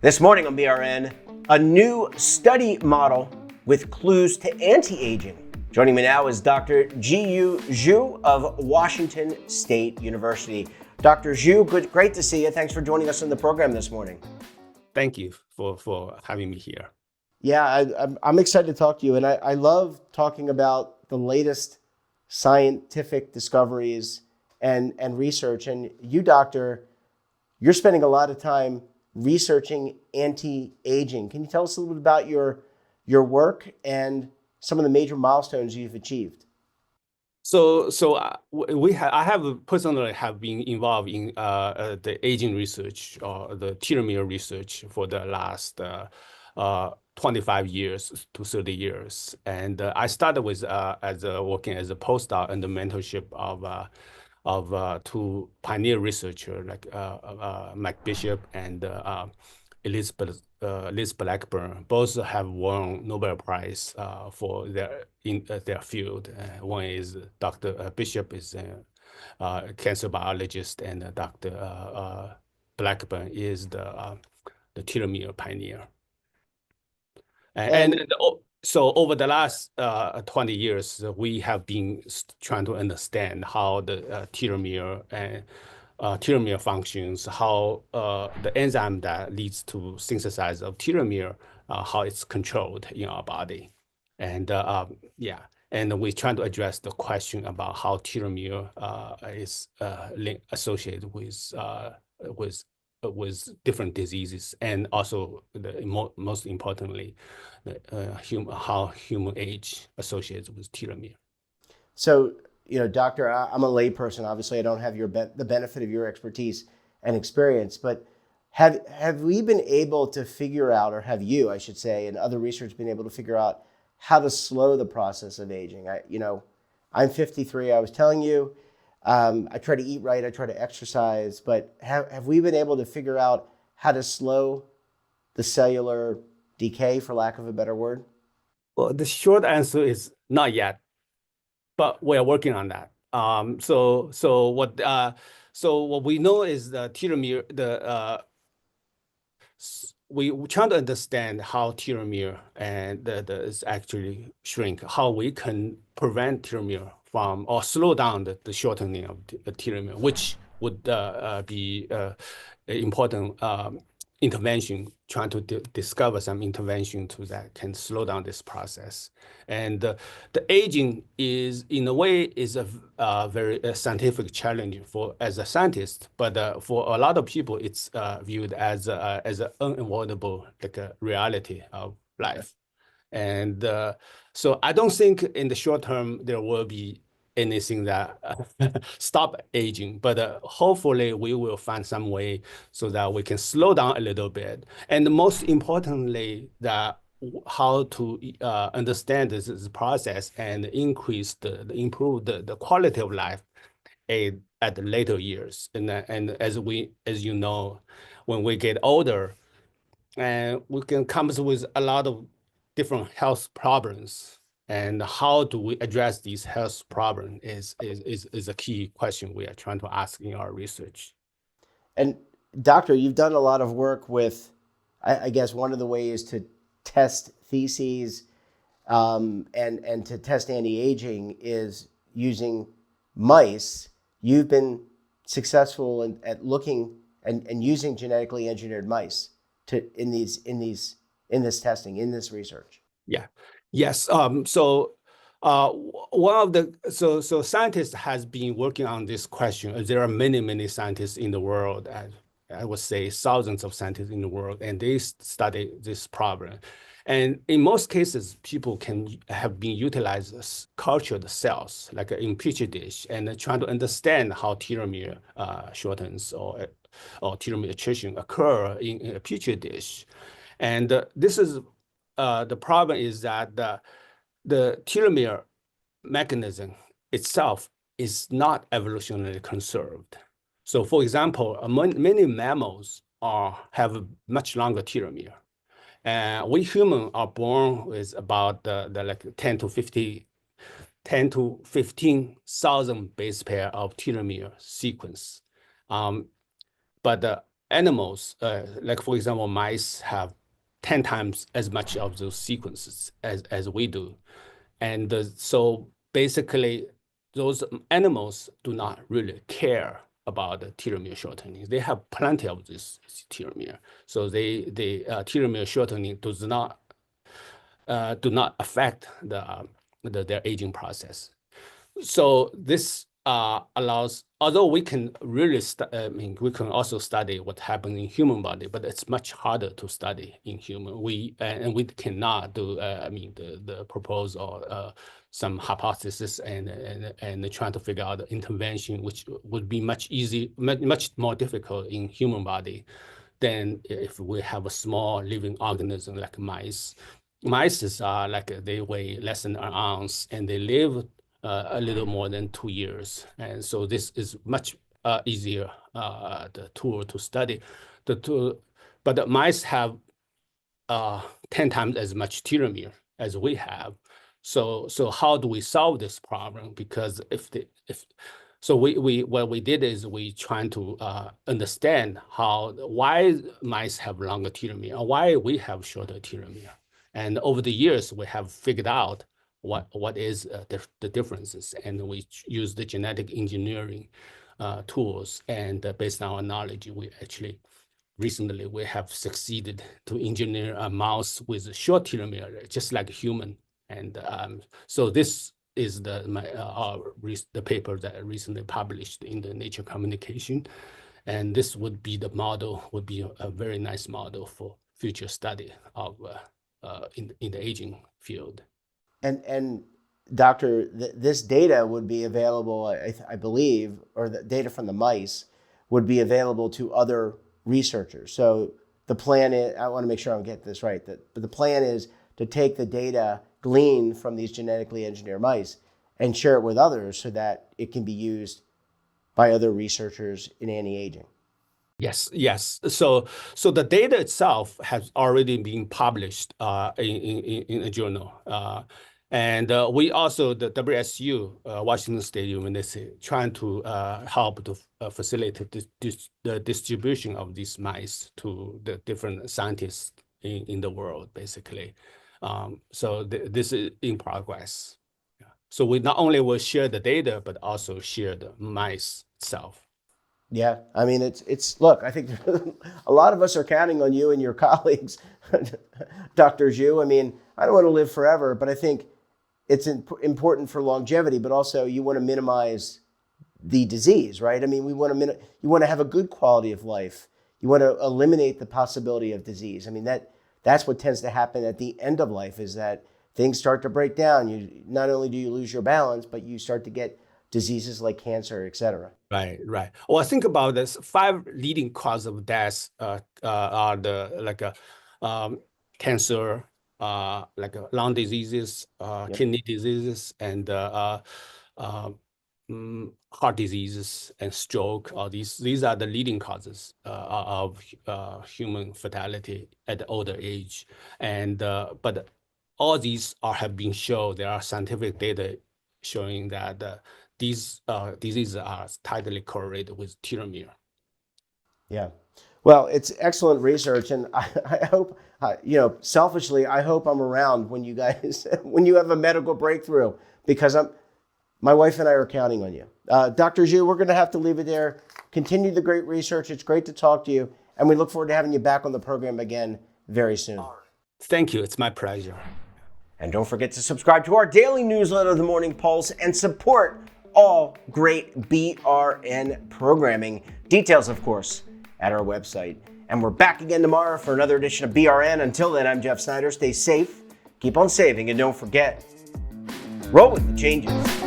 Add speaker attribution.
Speaker 1: This morning on BRN, a new study model with clues to anti-aging. Joining me now is Dr. Jiyue of Washington State University. Dr. Jiyue, great to see you. Thanks for joining us on the program this morning.
Speaker 2: Thank you for having me here.
Speaker 1: Yeah, I'm excited to talk to you, and I love talking about the latest scientific discoveries and research. And you, doctor, you're spending a lot of time researching anti-aging. Can you tell us a little bit about your work and some of the major milestones you've achieved?
Speaker 2: I have personally been involved in the aging research or the telomere research for the last 25 years to 30 years, and I started with working as a postdoc under mentorship of two pioneer researchers like Mike Bishop and Liz Blackburn. Both have won Nobel Prize for their field. One is Dr. Bishop is a cancer biologist, and Dr. Blackburn is the telomere pioneer. So over the last 20 years, we have been trying to understand how the telomere functions, how the enzyme that leads to synthesis of telomere, how it's controlled in our body. And and we're trying to address the question about how telomere is associated with different diseases, and also most importantly, how human age associates with telomere.
Speaker 1: So, doctor, I'm a layperson. Obviously, I don't have the benefit of your expertise and experience, but have we been able to figure out, or have you, I should say, and other research been able to figure out how to slow the process of aging? I'm 53. I was telling you, I try to eat right, I try to exercise, but have we been able to figure out how to slow the cellular decay, for lack of a better word?
Speaker 2: Well, the short answer is not yet, but we're working on that. So what we know is the telomere. We trying to understand how telomere and is actually shrink, how we can prevent telomere from or slow down the shortening of the telomere, which would be important intervention, trying to discover some intervention that can slow down this process. And the aging is, in a way, is a very scientific challenge for as a scientist, but for a lot of people, it's viewed as an unavoidable reality of life. And so I don't think in the short term there will be anything that stop aging, but hopefully we will find some way so that we can slow down a little bit. And most importantly, that how to understand this process and improve the quality of life at the later years. And as you know, when we get older, and we can come up with a lot of different health problems. And how do we address these health problems is a key question we are trying to ask in our research.
Speaker 1: And doctor, you've done a lot of work with, I guess one of the ways to test theses and to test anti-aging is using mice. You've been successful at looking and using genetically engineered mice in this testing, in this research.
Speaker 2: Yeah. Yes. One of the scientists has been working on this question. There are many scientists in the world. I would say thousands of scientists in the world, and they study this problem. And in most cases, people have been utilized cultured cells, like in petri dish, and trying to understand how telomere shortens or telomere attrition occur in a petri dish. And this is the problem is that the telomere mechanism itself is not evolutionarily conserved. So, for example, many mammals have a much longer telomere. We humans are born with about like 10 to 15,000 base pair of telomere sequence. But animals, like for example, mice have 10 times as much of those sequences as we do. And so basically, those animals do not really care about the telomere shortening. They have plenty of this telomere. So the telomere shortening do not affect their aging process. So this allows, although we can really, we can also study what happens in human body, but it's much harder to study in human. And we cannot do, the propose or some hypothesis and trying to figure out the intervention, which would be much more difficult in human body than if we have a small living organism like mice. Mice are they weigh less than an ounce and they live a little more than 2 years. And so this is much easier the tool to study. But the mice have 10 times as much telomere as we have. So how do we solve this problem? Because what we did is we trying to understand why mice have longer telomere or why we have shorter telomere. And over the years, we have figured out what is the differences, and we use the genetic engineering tools. And based on our knowledge, recently we have succeeded to engineer a mouse with a short telomere, just like a human. And so this is the paper that I recently published in the Nature Communication. And this would be a very nice model for future study of in the aging field.
Speaker 1: And Doctor, this data would be available, I believe, or the data from the mice would be available to other researchers. So the plan is, I want to make sure I'm getting this right, but the plan is to take the data gleaned from these genetically engineered mice and share it with others so that it can be used by other researchers in anti-aging.
Speaker 2: Yes. So the data itself has already been published in a journal. And we also, the WSU, Washington State University, trying to help to facilitate the distribution of these mice to the different scientists in the world, basically. So this is in progress. Yeah. So we not only will share the data, but also share the mice itself.
Speaker 1: Yeah, I mean, it's look, I think a lot of us are counting on you and your colleagues, Dr. Jiyue. I mean, I don't want to live forever, but I think it's important for longevity, but also you want to minimize the disease, right? I mean, you want to have a good quality of life. You want to eliminate the possibility of disease. I mean, that's what tends to happen at the end of life, is that things start to break down. You not only do you lose your balance, but you start to get diseases like cancer, et cetera.
Speaker 2: Right. Well, think about this. 5 leading causes of death are cancer, lung diseases, kidney diseases, and heart diseases and stroke. All these are the leading causes of human fatality at the older age. And but all these have been shown. There are scientific data showing that these diseases are tightly correlated with telomere.
Speaker 1: Yeah. Well, it's excellent research. And I hope, selfishly, I hope I'm around when you guys, when you have a medical breakthrough, because my wife and I are counting on you. Dr. Jiyue, we're going to have to leave it there. Continue the great research. It's great to talk to you. And we look forward to having you back on the program again very soon.
Speaker 2: Thank you. It's my pleasure.
Speaker 1: And don't forget to subscribe to our daily newsletter, The Morning Pulse, and support all great BRN programming. Details, of course, at our website. And we're back again tomorrow for another edition of BRN. Until then, I'm Jeff Snyder. Stay safe, keep on saving, and don't forget, roll with the changes.